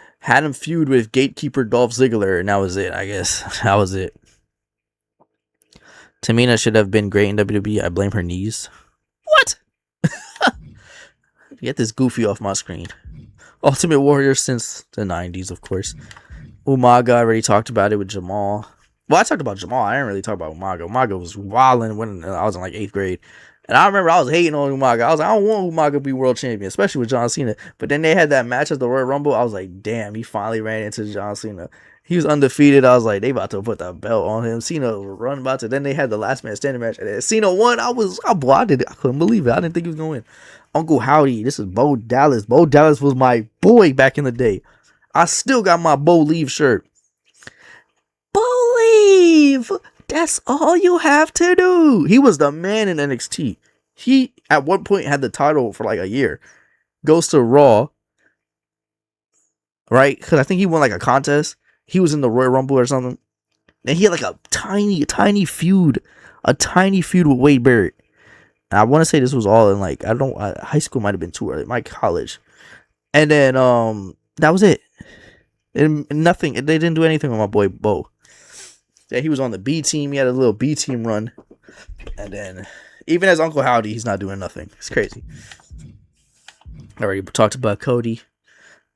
feud with Gatekeeper Dolph Ziggler. And that was it, I guess. That was it. Tamina should have been great in WWE. I blame her knees. What? Get this goofy off my screen. Ultimate Warrior since the 90s, of course. Umaga, I already talked about it with Jamal. Well, I talked about Jamal. I didn't really talk about Umaga. Umaga was wilding when I was in like 8th grade. And I remember I was hating on Umaga. I was like, I don't want Umaga to be world champion, especially with John Cena. But then they had that match at the Royal Rumble. I was like, damn, he finally ran into John Cena. He was undefeated. I was like, they about to put the belt on him. Cena run about to. Then they had the last man standing match. And Cena won. I couldn't believe it. I didn't think he was going to win. Uncle Howdy. This is Bo Dallas. Bo Dallas was my boy back in the day. I still got my Bo Leave shirt. Believe. That's all you have to do. He was the man in NXT. He, at one point, had the title for like a year. Goes to Raw. Right? Because I think he won like a contest. He was in the Royal Rumble or something. And he had like a tiny feud. A tiny feud with Wade Barrett. And I want to say this was all in like, high school might have been too early. My college. And then, that was it. And nothing. They didn't do anything with my boy Bo. Yeah, he was on the B team. He had a little B team run. And then, even as Uncle Howdy, he's not doing nothing. It's crazy. I already talked about Cody.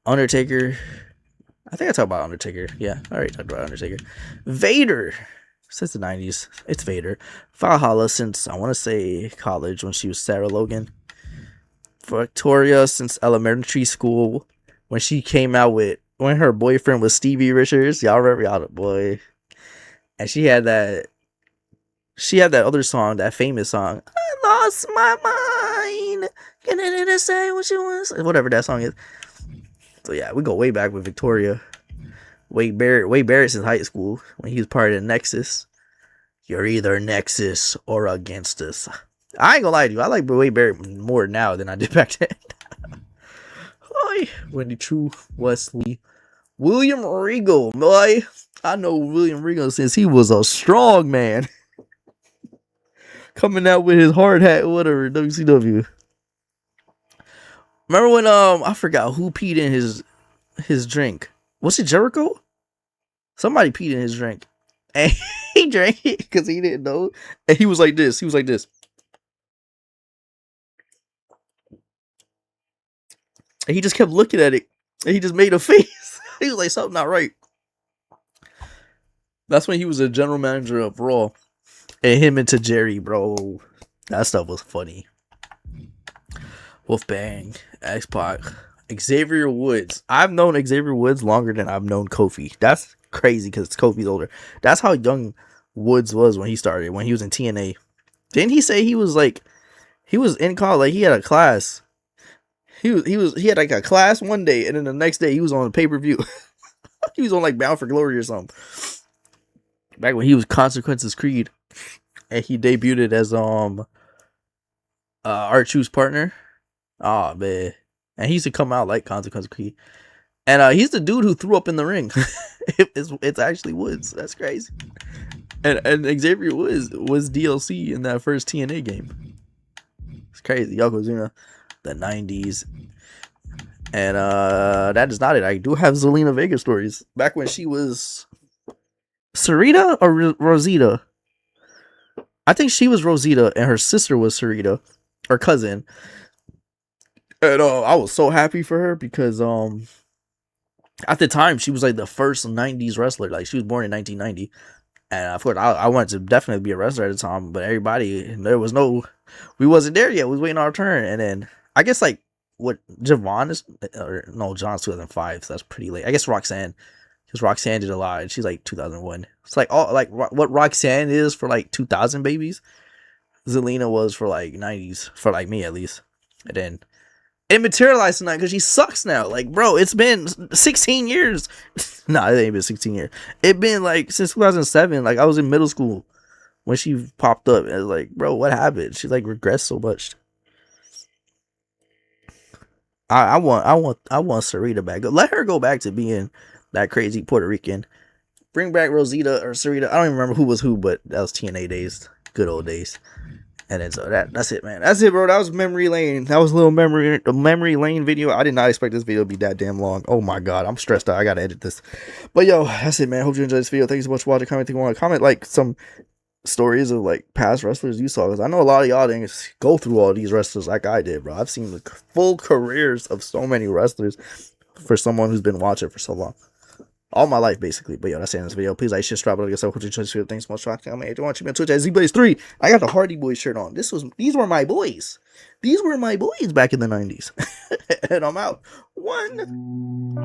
Undertaker. I think I talked about Undertaker. Yeah, I already talked about Undertaker. Vader. Since the 90s. It's Vader. Valhalla since, I want to say, college when she was Sarah Logan. Victoria since elementary school when she came out with, when her boyfriend was Stevie Richards. Y'all remember, y'all the boy. And she had that other song, that famous song. I lost my mind. Can I say what you want to say? Whatever that song is. So yeah, we go way back with Victoria. Wade Barrett since high school when he was part of the Nexus. You're either Nexus or against us. I ain't gonna lie to you. I like Wade Barrett more now than I did back then. Boy, Wendy True, Wesley, William Regal. Boy, I know William Regal since he was a strong man. Coming out with his hard hat, whatever, WCW. Remember when I forgot who peed in his drink. Was it Jericho? Somebody peed in his drink. And he drank it because he didn't know. And he was like this. And he just kept looking at it. And he just made a face. He was like, something not right. That's when he was a general manager of Raw. And him into Jerry, bro. That stuff was funny. Wolfbang, X-Pac, Xavier Woods. I've known Xavier Woods longer than I've known Kofi. That's crazy because Kofi's older. That's how young Woods was when he started, when he was in TNA. Didn't he say he was in college, like he had a class. He had like a class one day, and then the next day he was on a pay-per-view. He was on like Bound for Glory or something. Back when he was Consequences Creed. And he debuted as R-Truth's partner. Oh man. And he used to come out like Consequence Creed. And he's the dude who threw up in the ring. it's actually Woods. That's crazy. And Xavier Woods was DLC in that first TNA game. It's crazy. Yokozuna, the 90s. And that is not it. I do have Zelina Vega stories. Back when she was Sarita or Rosita. I think she was Rosita and her sister was Sarita, her cousin. And I was so happy for her because at the time she was like the first 90s wrestler. Like she was born in 1990. And of course I wanted to definitely be a wrestler at the time, but we wasn't there yet. We was waiting on our turn. And then I guess like what Javon is, or no, John's 2005, so that's pretty late. I guess Roxanne, because Roxanne did a lot and she's like 2001. It's like all like what Roxanne is for like 2000 babies, Zelina was for like 90s, for like me at least. And then it materialized tonight because she sucks now. Like, bro, it's been 16 years. Nah, it ain't been 16 years. It been like since 2007. Like I was in middle school when she popped up. And it was like, bro, what happened? She like regressed so much. I want Sarita back. Let her go back to being that crazy Puerto Rican. Bring back Rosita or Sarita. I don't even remember who was who, but that was TNA days, good old days. And then so that's it, man. That's it, bro. That was memory lane. That was a little memory lane video. I did not expect this video to be that damn long. Oh my god, I'm stressed out. I gotta edit this. But yo, that's it, man. Hope you enjoyed this video. Thank you so much for watching. Comment if you want to comment like some stories of like past wrestlers you saw, because I know a lot of y'all didn't go through all these wrestlers like I did, bro. I've seen the full careers of so many wrestlers for someone who's been watching for so long. All my life, basically. But yo, that's it in this video. Please like, share, subscribe, like yourself. Hope you enjoyed this video. Thanks so much for watching. If you want to me on Twitch at ZBlaze3. I got the Hardy Boys shirt on. These were my boys. These were my boys back in the 90s. And I'm out. One.